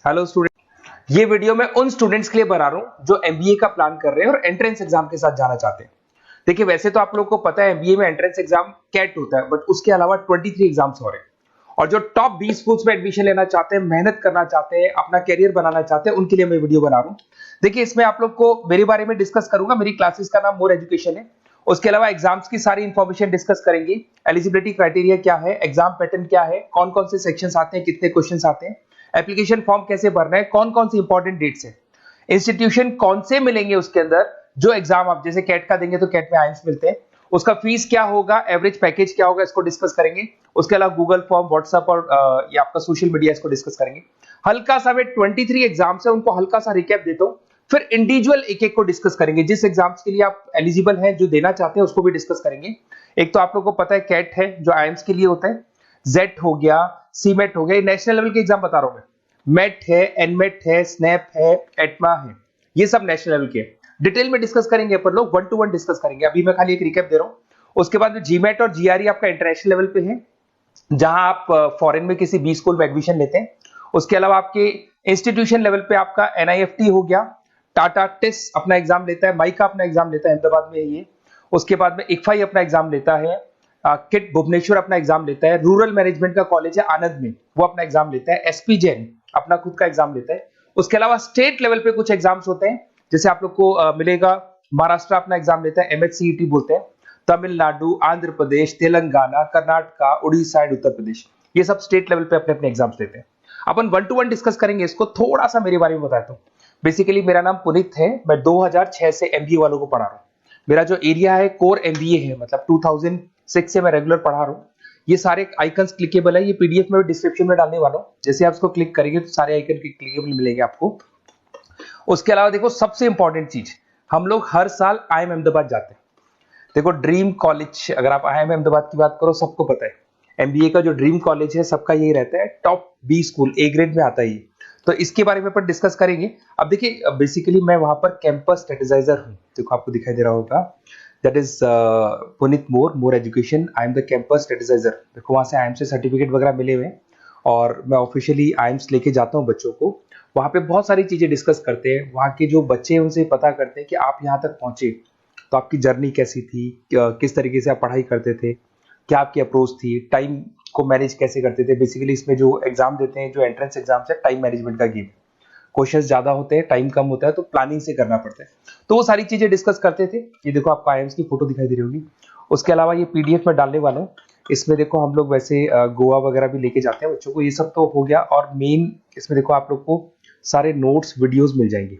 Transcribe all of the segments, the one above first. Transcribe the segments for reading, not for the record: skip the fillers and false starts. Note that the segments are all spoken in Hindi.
हेलो स्टूडेंट, ये वीडियो मैं उन स्टूडेंट्स के लिए बना रहा हूं जो एमबीए का प्लान कर रहे हैं और एंट्रेंस एग्जाम के साथ जाना चाहते हैं। देखिए, वैसे तो आप लोगों को पता है एमबीए में एंट्रेंस एग्जाम कैट होता है, बट उसके अलावा 23 एग्जाम्स और हैं। और जो टॉप 20 स्कूल्स में एडमिशन लेना चाहते हैं, मेहनत करना चाहते हैं, अपना कैरियर बनाना चाहते हैं, उनके लिए मैं वीडियो बना रहा हूं। देखिए, इसमें आप लोग को मेरे बारे में डिस्कस करूंगा। मेरी क्लासेस का नाम मोर एजुकेशन है। उसके अलावा एग्जाम्स की सारी इंफॉर्मेशन डिस्कस करेंगे। एलिजिबिलिटी क्राइटेरिया क्या है, एग्जाम पैटर्न क्या है, कौन कौन से सेक्शंस आते हैं, कितने क्वेश्चंस आते हैं, एप्लीकेशन फॉर्म कैसे भरना है, कौन कौन सी इंपॉर्टेंट डेट्स है, इंस्टीट्यूशन कौन से मिलेंगे उसके अंदर, जो एग्जाम आप जैसे कैट का देंगे तो कैट में आइम्स मिलते हैं, उसका फीस क्या होगा, एवरेज पैकेज क्या होगा, इसको डिस्कस करेंगे। उसके अलावा गूगल फॉर्म, व्हाट्सएप और ये आपका सोशल मीडिया, इसको डिस्कस करेंगे। हल्का सा मैं 23 एग्जाम्स है उनको हल्का सा रिकैप देता हूं, फिर इंडिविजुअल एक एक को डिस्कस करेंगे। जिस एग्जाम्स के लिए आप एलिजिबल हैं, जो देना चाहते हैं, उसको भी डिस्कस करेंगे। एक तो आप लोगों को पता है कैट है जो आइम्स के लिए होता है, जेट हो गया, सीमेट हो गया, नेशनल लेवल के एग्जाम बता रहा हूं मैं। मेट है, एनमेट है, स्नैप है, एटमा है, ये सब नेशनल लेवल के। डिटेल में डिस्कस करेंगे अपन लोग, 1 to 1 डिस्कस करेंगे। अभी मैं खाली एक रिकैप दे रहा हूं। उसके बाद में जीमेट और जीआरई आपका इंटरनेशनल लेवल पे है, जहां आप फॉरेन में किसी बी स्कूल में एडमिशन लेते हैं। उसके अलावा आपके इंस्टीट्यूशन लेवल पे आपका एनआईएफटी हो गया, टाटा टेस्ट अपना एग्जाम लेता है, माइका अपना एग्जाम लेता है अहमदाबाद में ये। उसके बाद में इक्फाई अपना एग्जाम लेता है, किट भुवनेश्वर अपना एग्जाम लेता है, रूरल मैनेजमेंट का कॉलेज है आनंद में, वो अपना एग्जाम लेता है, एसपी जैन अपना खुद का एग्जाम लेता है। उसके अलावा स्टेट लेवल पे कुछ एग्जाम्स होते हैं, जैसे आप लोग को मिलेगा महाराष्ट्र अपना एग्जाम लेता है, एमएचसीईटी बोलते हैं, तमिलनाडु, आंध्र प्रदेश, तेलंगाना, कर्नाटका, उड़ीसा एंड उत्तर प्रदेश, ये सब स्टेट लेवल पे अपने अपने एग्जाम्स लेते हैं। अपन 1 to 1 डिस्कस करेंगे इसको। थोड़ा सा मेरे बारे में बताता हूँ। बेसिकली मेरा नाम पुनीत है, मैं 2006 से एमबीए वालों को पढ़ा रहा हूँ। मेरा जो एरिया है कोर एमबीए है, मतलब 2006 से मैं रेगुलर पढ़ा रहा हूँ। ये सारे आइकन्स क्लिकेबल है, ये पीडीएफ में डिस्क्रिप्शन में डालने वाला हूँ। जैसे आप इसको क्लिक करेंगे तो सारे आइकन क्लिकेबल मिलेंगे आपको। उसके अलावा देखो, सबसे इंपॉर्टेंट चीज, हम लोग हर साल आईएम अहमदाबाद जाते हैं। देखो, ड्रीम कॉलेज, अगर आप आईएम अहमदाबाद की बात करो, सबको पता है एमबीए का जो ड्रीम कॉलेज है सबका यही रहता है, top B school, A grade में आता है ये। तो इसके बारे में अपन डिस्कस करेंगे। अब देखिए, बेसिकली मैं वहां पर कैंपस स्ट्रेटेजाइजर हूँ। देखो, आपको दिखाई दे रहा होगा, that is Puneet more education, I am the campus strategizer. देखो, वहां से आईएम से सर्टिफिकेट वगैरह मिले हुए हैं और मैं ऑफिशियली आईएम्स लेके जाता हूँ बच्चों को। वहां पे बहुत सारी चीजें डिस्कस करते हैं, वहां के जो बच्चे हैं उनसे पता करते हैं कि आप यहाँ तक पहुंचे तो आपकी जर्नी कैसी थी, किस तरीके से आप पढ़ाई करते थे, क्या आपकी अप्रोच थी, टाइम को मैनेज कैसे करते थे। बेसिकली इसमें जो एग्जाम देते हैं, जो एंट्रेंस एग्जाम है, टाइम मैनेजमेंट का गेम। क्वेश्चंस ज्यादा होते हैं, टाइम कम होता है, तो प्लानिंग से करना पड़ता है। तो वो सारी चीजें डिस्कस करते थे। ये देखो, आपको आईएम्स की फोटो दिखाई दे रही होगी। उसके अलावा ये पीडीएफ में डालने वाला हूँ। इसमें देखो, हम लोग वैसे गोवा वगैरह भी लेके जाते हैं बच्चों को। ये सब तो हो गया। और मेन इसमें देखो, आप लोग को सारे नोट्स, वीडियोस मिल जाएंगे।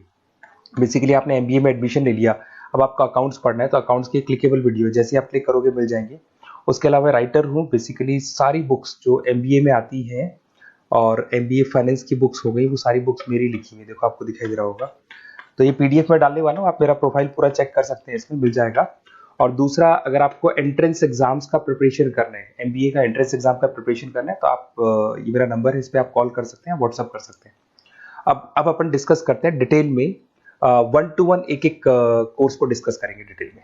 बेसिकली आपने एमबीए में एडमिशन ले लिया, अब आपका अकाउंट्स पढ़ना है, तो अकाउंट्स की क्लिकेबल वीडियो जैसे आप क्लिक करोगे मिल जाएंगे। उसके अलावा राइटर हूँ, बेसिकली सारी बुक्स जो एमबीए में आती हैं और एमबीए फाइनेंस की बुक्स हो गई, वो सारी बुक्स मेरी लिखी हुई, देखो आपको दिखाई दे रहा होगा। तो ये पीडीएफ में डालने वाला हूँ, आप मेरा प्रोफाइल पूरा चेक कर सकते हैं, इसमें मिल जाएगा। और दूसरा, अगर आपको एंट्रेंस एग्जाम्स का प्रिपरेशन करना है, एमबीए का एंट्रेंस एग्जाम का प्रिपरेशन करना है, तो आप ये मेरा नंबर है, इस पर आप कॉल कर सकते हैं, व्हाट्सअप कर सकते हैं। अब अपन डिस्कस करते हैं डिटेल में। 1 to 1 एक एक कोर्स को डिस्कस करेंगे डिटेल में।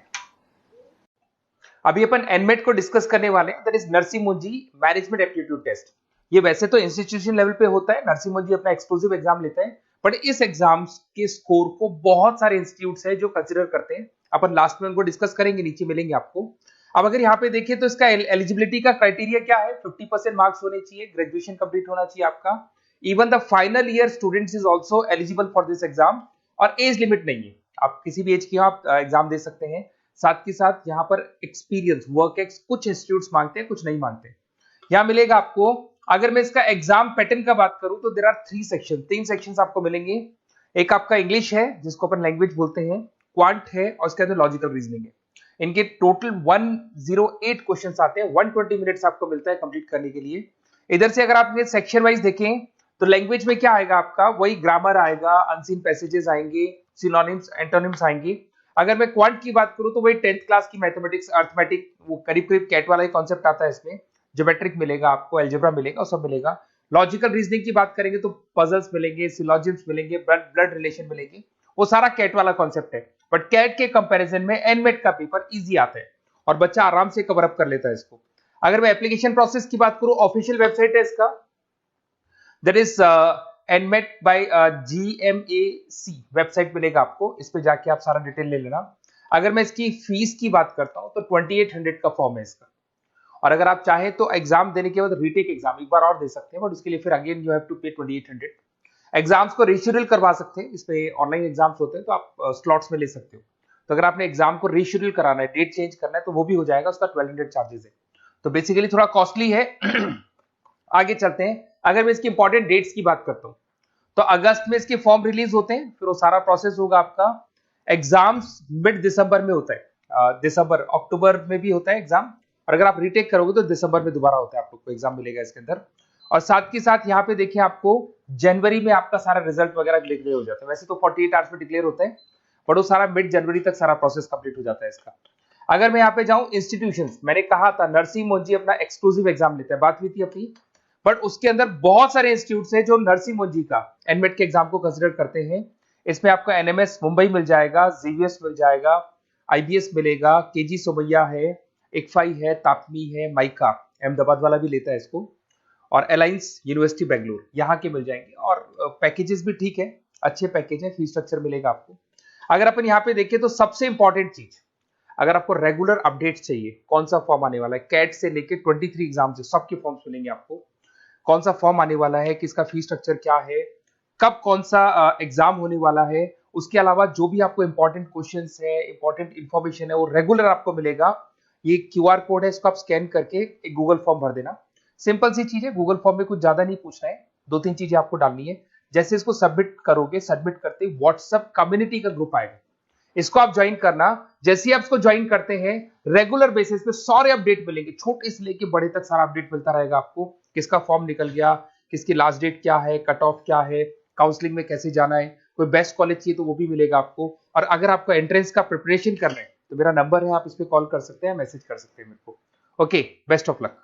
अभी अपन एनमेट को डिस्कस करने वाले हैं, दैट इज नरसिंह मुंजी मैनेजमेंट एप्टीट्यूड टेस्ट। ये वैसे तो इंस्टीट्यूशन लेवल पे होता है, नरसिंह मुंजी अपना एक्सक्लूसिव एग्जाम लेता है, बट इस एग्जाम के स्कोर को बहुत सारे इंस्टीट्यूट्स हैं जो कंसिडर करते हैं। अपन लास्ट में उनको डिस्कस करेंगे, नीचे मिलेंगे आपको। अब अगर यहाँ पे देखिए तो इसका एलिजिबिलिटी का क्राइटेरिया क्या है, 50% मार्क्स होने चाहिए, ग्रेजुएशन कंप्लीट होना चाहिए आपका। Even the final year students is also eligible for this exam. और एज लिमिट नहीं है, आप किसी भी एज की आप एग्जाम दे सकते हैं। साथ के साथ यहाँ पर एक्सपीरियंस, वर्क एक्स कुछ इंस्टीट्यूट्स मांगते हैं, कुछ नहीं मांगते। यहाँ मिलेगा आपको। अगर मैं इसका एग्जाम पैटर्न का बात करूं तो देयर आर 3 सेक्शन, 3 सेक्शंस आपको मिलेंगे। एक आपका इंग्लिश है, जिसको अपन लैंग्वेज बोलते हैं, क्वांट है, और उसके अंदर लॉजिकल रीजनिंग है। इनके टोटल 108 क्वेश्चंस आते हैं, 120 मिनट्स आपको मिलता है कंप्लीट करने के लिए। इधर से अगर आप सेक्शन वाइज देखें तो लैंग्वेज में क्या आएगा आपका, वही ग्रामर आएगा, अनसीन पैसेजेस आएंगे, सिनोनिम्स, एंटोनिम्स आएंगे। अगर मैं क्वांट की बात करूं तो वही 10th क्लास की मैथमेटिक्स, अर्थमेटिक, वो करीब करीब कैट वाला ही कॉन्सेप्ट आता है इसमें। ज्योमेट्रिक मिलेगा आपको, अलजेब्रा मिलेगा, सब मिलेगा। लॉजिकल रीजनिंग की बात करेंगे तो पजल्स मिलेंगे, सिलॉजिम्स मिलेंगे, ब्लड रिलेशन मिलेंगे, वो सारा कैट वाला कॉन्सेप्ट है। बट कैट के कंपैरिजन में एनमेट का पेपर इजी आता है और बच्चा आराम से कवर अप कर लेता है इसको। अगर मैं एप्लीकेशन प्रोसेस की बात करूं, ऑफिशियल वेबसाइट है इसका, that is NMAT by GMAC website मिलेगा आपको, इस पे जाके आप सारा डिटेल ले लेना। अगर मैं इसकी फीस की बात करता हूं तो 2800 का फॉर्म है इसका, और अगर आप चाहें तो एग्जाम देने के बाद रीटेक एग्जाम एक बार और दे सकते हैं, बट उसके लिए फिर अगेन यू हैव टू पे 2800। एग्जाम्स को रीशेड्यूल करवा सकते हैं, इस पे ऑनलाइन एग्जाम्स होते हैं तो आप स्लॉट्स में ले सकते हो। तो अगर आपने एग्जाम को रीशेड्यूल कराना है, डेट चेंज करना है, तो वो भी हो जाएगा, उसका 1200 चार्जेस है, तो बेसिकली थोड़ा कॉस्टली है। आगे चलते हैं, अगर मैं इसकी इंपॉर्टेंट डेट्स की बात करता हूं तो अगस्त में इसके फॉर्म रिलीज होते हैं, फिर वो सारा प्रोसेस होगा आपका। एग्जाम्स मिड दिसंबर में होता है, दिसंबर अक्टूबर में भी होता है एग्जाम, और अगर आप रीटेक करोगे तो दिसंबर में दोबारा होता है, आप लोग को एग्जाम मिलेगा इसके अंदर। और साथ के साथ यहाँ पे देखिए आपको जनवरी में आपका सारा रिजल्ट वगैरह डिक्लेयर हो जाता है, वैसे तो 48 आवर्स में डिक्लेयर होता है, बट वो सारा मिड जनवरी तक सारा प्रोसेस कंप्लीट हो जाता है इसका। अगर मैं यहाँ पे जाऊं इंस्टीट्यूशंस, मैंने कहा था नरसिंह मोंजी अपना एक्सक्लूसिव एग्जाम लेता है, बात हुई थी अपनी, बट उसके अंदर बहुत सारे इंस्टीट्यूट है जो नरसिंह मोंजी का एनमेट के एग्जाम को कंसिडर करते हैं। इसमें आपका एनएमएस मुंबई मिल जाएगा, जीवीएस मिल जाएगा, आईबीएस मिलेगा, केजी सोमैया है, इक्फाई है, तापमी है, माइका अहमदाबाद वाला भी लेता है इसको, और अलायंस यूनिवर्सिटी बेंगलुरु यहाँ के मिल जाएंगे। और पैकेजेस भी ठीक है, अच्छे पैकेज है, फीस स्ट्रक्चर मिलेगा आपको। अगर अपन यहाँ पे देखें तो सबसे इंपॉर्टेंट चीज, अगर आपको रेगुलर अपडेट चाहिए, कौन सा फॉर्म आने वाला है, कैट से लेके 23 एग्जाम से सबके फॉर्म्स मिलेंगे आपको, कौन सा फॉर्म आने वाला है, किसका फीस स्ट्रक्चर क्या है, कब कौन सा एग्जाम होने वाला है, उसके अलावा जो भी आपको इंपॉर्टेंट क्वेश्चंस है, इंपॉर्टेंट इंफॉर्मेशन है, वो रेगुलर आपको मिलेगा। ये क्यूआर कोड है, इसको आप स्कैन करके एक गूगल फॉर्म भर देना, सिंपल सी चीज है, गूगल फॉर्म में कुछ ज्यादा नहीं पूछना है, 2-3 चीजें आपको डालनी है। जैसे इसको सबमिट करोगे, सबमिट करते ही व्हाट्सएप कम्युनिटी का ग्रुप आएगा, इसको आप ज्वाइन करना। जैसे ही आप इसको ज्वाइन करते हैं, रेगुलर बेसिस पे सारे अपडेट मिलेंगे, छोटे से लेके बड़े तक सारा अपडेट मिलता रहेगा आपको, किसका फॉर्म निकल गया, किसकी लास्ट डेट क्या है, कट ऑफ क्या है, काउंसलिंग में कैसे जाना है, कोई बेस्ट कॉलेज चाहिए तो वो भी मिलेगा आपको। और अगर आपको एंट्रेंस का प्रिपरेशन करना है तो मेरा नंबर है, आप इस पर कॉल कर सकते हैं, मैसेज कर सकते हैं मेरे को। Okay, best of luck.